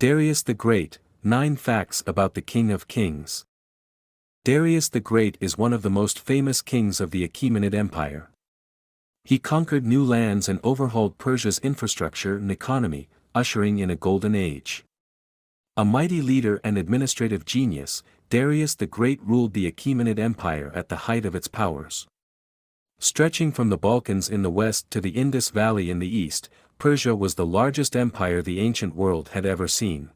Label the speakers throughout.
Speaker 1: Darius the Great, 9 Facts about the King of Kings. Darius the Great is one of the most famous kings of the Achaemenid Empire. He conquered new lands and overhauled Persia's infrastructure and economy, ushering in a golden age. A mighty leader and administrative genius, Darius the Great ruled the Achaemenid Empire at the height of its powers. Stretching from the Balkans in the west to the Indus Valley in the east, Persia was the largest empire the ancient world had ever seen.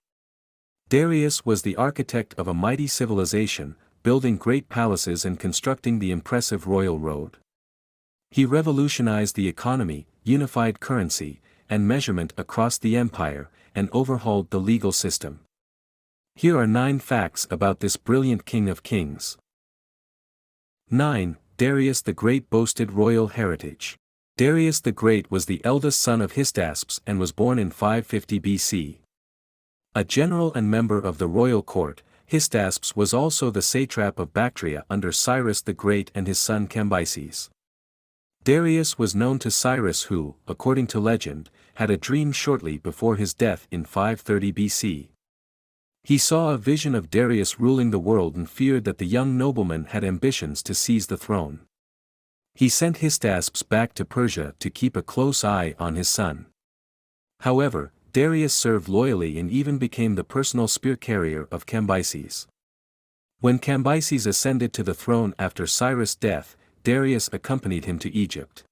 Speaker 1: Darius was the architect of a mighty civilization, building great palaces and constructing the impressive royal road. He revolutionized the economy, unified currency and measurement across the empire, and overhauled the legal system. Here are 9 facts about this brilliant king of kings. 9. Darius the Great boasted royal heritage. Darius the Great was the eldest son of Hystaspes and was born in 550 BC. A general and member of the royal court, Hystaspes was also the satrap of Bactria under Cyrus the Great and his son Cambyses. Darius was known to Cyrus who, according to legend, had a dream shortly before his death in 530 BC. He saw a vision of Darius ruling the world and feared that the young nobleman had ambitions to seize the throne. He sent Hystaspes back to Persia to keep a close eye on his son. However, Darius served loyally and even became the personal spear carrier of Cambyses. When Cambyses ascended to the throne after Cyrus' death, Darius accompanied him to Egypt.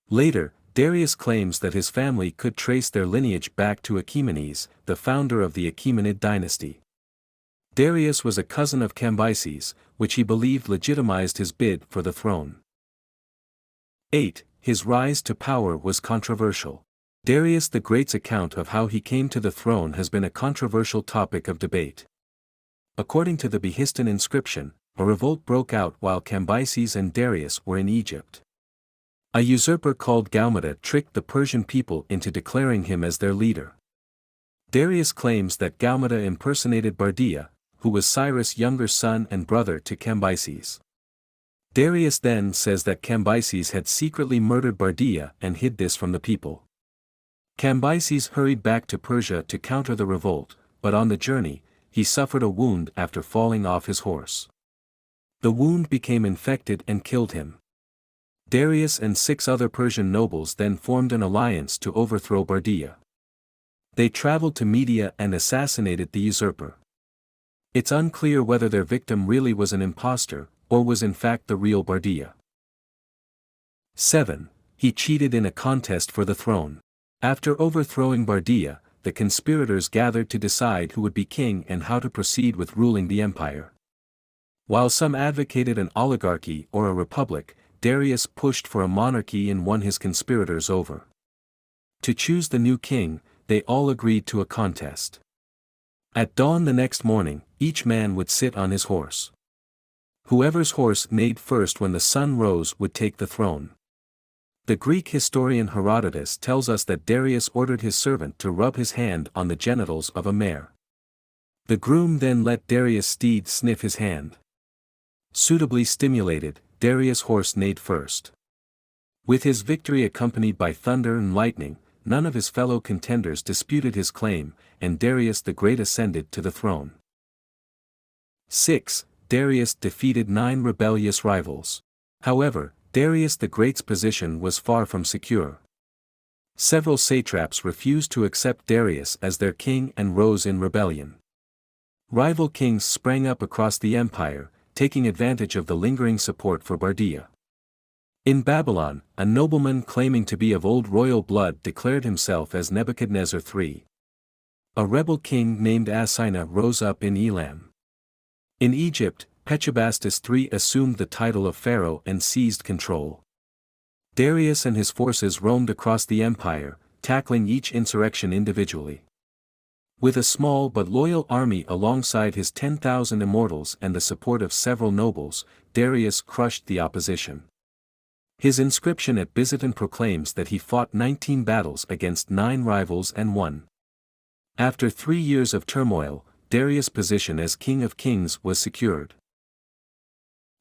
Speaker 1: Later, Darius claims that his family could trace their lineage back to Achaemenes, the founder of the Achaemenid dynasty. Darius was a cousin of Cambyses, which he believed legitimized his bid for the throne. 8. His rise to power was controversial. Darius the Great's account of how he came to the throne has been a controversial topic of debate. According to the Behistun inscription, a revolt broke out while Cambyses and Darius were in Egypt. A usurper called ᴍᴜᴜ tricked the Persian people into declaring him as their leader. Darius claims that ᴍᴜᴜ impersonated Bardia, who was Cyrus' younger son and brother to Cambyses. Darius then says that Cambyses had secretly murdered Bardia and hid this from the people. Cambyses hurried back to Persia to counter the revolt, but on the journey, he suffered a wound after falling off his horse. The wound became infected and killed him. Darius and 6 other Persian nobles then formed an alliance to overthrow Bardia. They traveled to Media and assassinated the usurper. It's unclear whether their victim really was an impostor, or was in fact the real Bardia. 7. He cheated in a contest for the throne. After overthrowing Bardia, the conspirators gathered to decide who would be king and how to proceed with ruling the empire. While some advocated an oligarchy or a republic, Darius pushed for a monarchy and won his conspirators over. To choose the new king, they all agreed to a contest. At dawn the next morning, each man would sit on his horse. Whoever's horse neighed first when the sun rose would take the throne. The Greek historian Herodotus tells us that Darius ordered his servant to rub his hand on the genitals of a mare. The groom then let Darius' steed sniff his hand. Suitably stimulated, Darius' horse neighed first. With his victory accompanied by thunder and lightning, none of his fellow contenders disputed his claim, and Darius the Great ascended to the throne. 6. Darius defeated 9 rebellious rivals. However, Darius the Great's position was far from secure. Several satraps refused to accept Darius as their king and rose in rebellion. Rival kings sprang up across the empire, taking advantage of the lingering support for Bardia. In Babylon, a nobleman claiming to be of old royal blood declared himself as Nebuchadnezzar III. A rebel king named Achaemenid rose up in Elam. In Egypt, Hetepbastus III assumed the title of pharaoh and seized control. Darius and his forces roamed across the empire, tackling each insurrection individually. With a small but loyal army alongside his 10,000 immortals and the support of several nobles, Darius crushed the opposition. His inscription at Byzantium proclaims that he fought 19 battles against 9 rivals and won. After 3 years of turmoil, Darius' position as King of Kings was secured.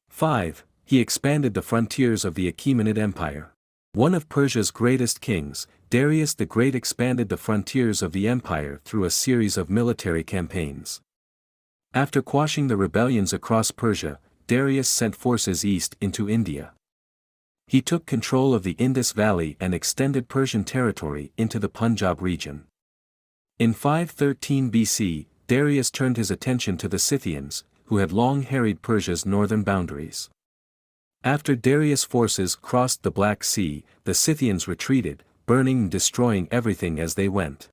Speaker 1: 5. He expanded the frontiers of the Achaemenid Empire. One of Persia's greatest kings, Darius the Great expanded the frontiers of the empire through a series of military campaigns. After quashing the rebellions across Persia, Darius sent forces east into India. He took control of the Indus Valley and extended Persian territory into the Punjab region. In 513 BC, Darius turned his attention to the Scythians, who had long harried Persia's northern boundaries. After Darius' forces crossed the Black Sea, the Scythians retreated, burning and destroying everything as they went.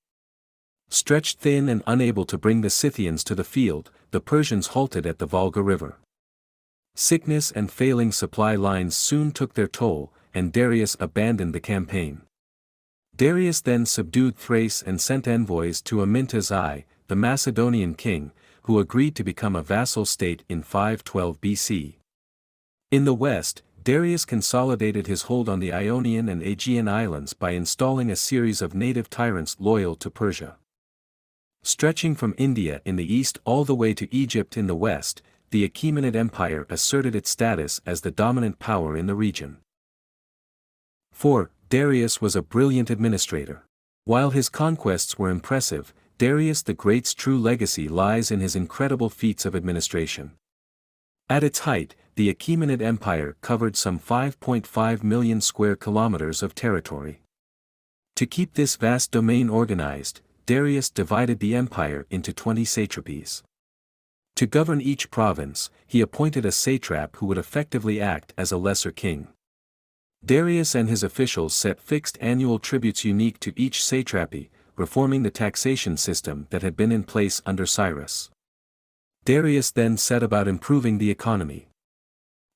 Speaker 1: Stretched thin and unable to bring the Scythians to the field, the Persians halted at the Volga River. Sickness and failing supply lines soon took their toll, and Darius abandoned the campaign. Darius then subdued Thrace and sent envoys to Amyntas I, the Macedonian king, who agreed to become a vassal state in 512 BC. In the west, Darius consolidated his hold on the Ionian and Aegean islands by installing a series of native tyrants loyal to Persia. Stretching from India in the east all the way to Egypt in the west, the Achaemenid Empire asserted its status as the dominant power in the region. 4. Darius was a brilliant administrator. While his conquests were impressive, Darius the Great's true legacy lies in his incredible feats of administration. At its height, the Achaemenid Empire covered some 5.5 million square kilometers of territory. To keep this vast domain organized, Darius divided the empire into 20 satrapies. To govern each province, he appointed a satrap who would effectively act as a lesser king. Darius and his officials set fixed annual tributes unique to each satrapy, reforming the taxation system that had been in place under Cyrus. Darius then set about improving the economy.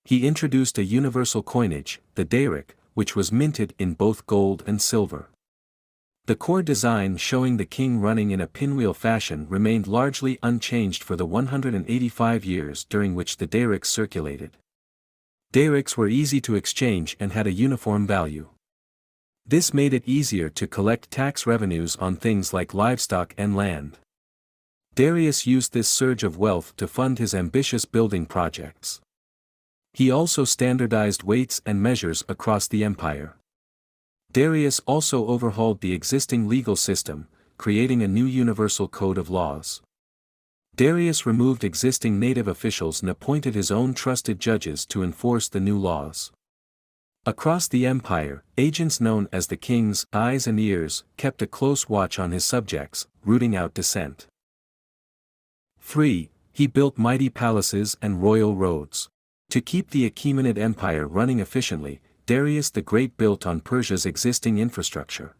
Speaker 1: He introduced a universal coinage, the daric, which was minted in both gold and silver. The core design showing the king running in a pinwheel fashion remained largely unchanged for the 185 years during which the darics circulated. Darics were easy to exchange and had a uniform value. This made it easier to collect tax revenues on things like livestock and land. Darius used this surge of wealth to fund his ambitious building projects. He also standardized weights and measures across the empire. Darius also overhauled the existing legal system, creating a new universal code of laws. Darius removed existing native officials and appointed his own trusted judges to enforce the new laws. Across the empire, agents known as the king's eyes and ears kept a close watch on his subjects, rooting out dissent. 3. He built mighty palaces and royal roads. To keep the Achaemenid Empire running efficiently, Darius the Great built on Persia's existing infrastructure.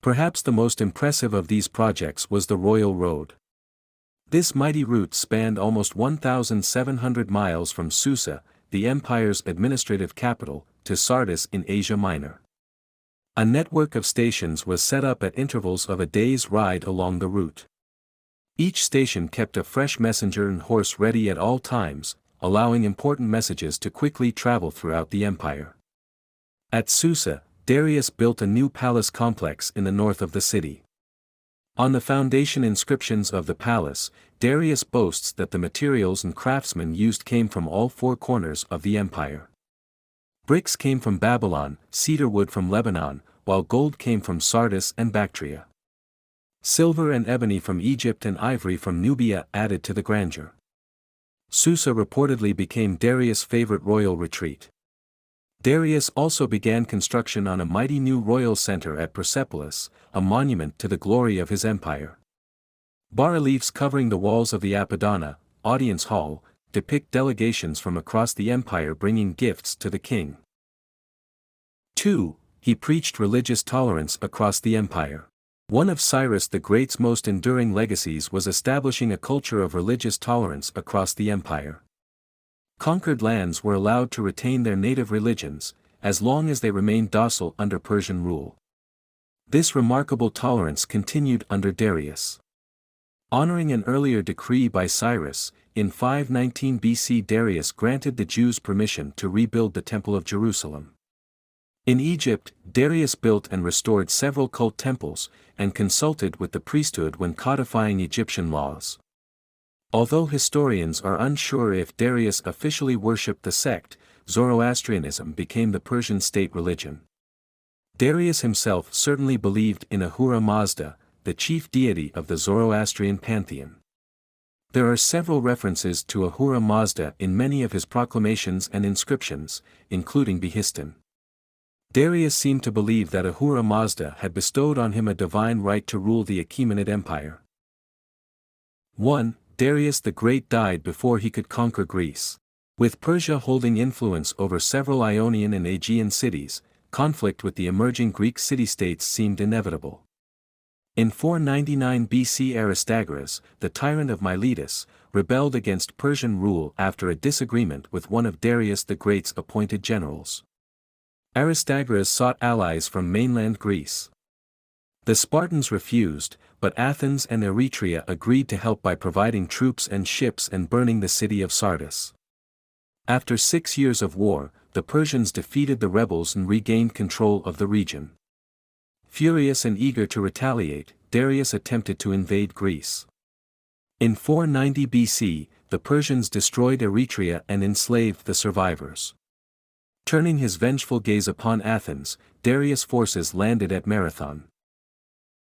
Speaker 1: Perhaps the most impressive of these projects was the Royal Road. This mighty route spanned almost 1,700 miles from Susa, the empire's administrative capital, to Sardis in Asia Minor. A network of stations was set up at intervals of a day's ride along the route. Each station kept a fresh messenger and horse ready at all times, allowing important messages to quickly travel throughout the empire. At Susa, Darius built a new palace complex in the north of the city. On the foundation inscriptions of the palace, Darius boasts that the materials and craftsmen used came from all four corners of the empire. Bricks came from Babylon, cedar wood from Lebanon, while gold came from Sardis and Bactria. Silver and ebony from Egypt and ivory from Nubia added to the grandeur. Susa reportedly became Darius' favorite royal retreat. Darius also began construction on a mighty new royal center at Persepolis, a monument to the glory of his empire. Bas-reliefs covering the walls of the Apadana, audience hall, depict delegations from across the empire bringing gifts to the king. 2. He preached religious tolerance across the empire. One of Cyrus the Great's most enduring legacies was establishing a culture of religious tolerance across the empire. Conquered lands were allowed to retain their native religions, as long as they remained docile under Persian rule. This remarkable tolerance continued under Darius. Honoring an earlier decree by Cyrus, in 519 BC Darius granted the Jews permission to rebuild the Temple of Jerusalem. In Egypt, Darius built and restored several cult temples, and consulted with the priesthood when codifying Egyptian laws. Although historians are unsure if Darius officially worshipped the sect, Zoroastrianism became the Persian state religion. Darius himself certainly believed in Ahura Mazda, the chief deity of the Zoroastrian pantheon. There are several references to Ahura Mazda in many of his proclamations and inscriptions, including Behistun. Darius seemed to believe that Ahura Mazda had bestowed on him a divine right to rule the Achaemenid Empire. 1. Darius the Great died before he could conquer Greece. With Persia holding influence over several Ionian and Aegean cities, conflict with the emerging Greek city-states seemed inevitable. In 499 BC Aristagoras, the tyrant of Miletus, rebelled against Persian rule after a disagreement with one of Darius the Great's appointed generals. Aristagoras sought allies from mainland Greece. The Spartans refused, but Athens and Eretria agreed to help by providing troops and ships and burning the city of Sardis. After 6 years of war, the Persians defeated the rebels and regained control of the region. Furious and eager to retaliate, Darius attempted to invade Greece. In 490 BC, the Persians destroyed Eretria and enslaved the survivors. Turning his vengeful gaze upon Athens, Darius' forces landed at Marathon.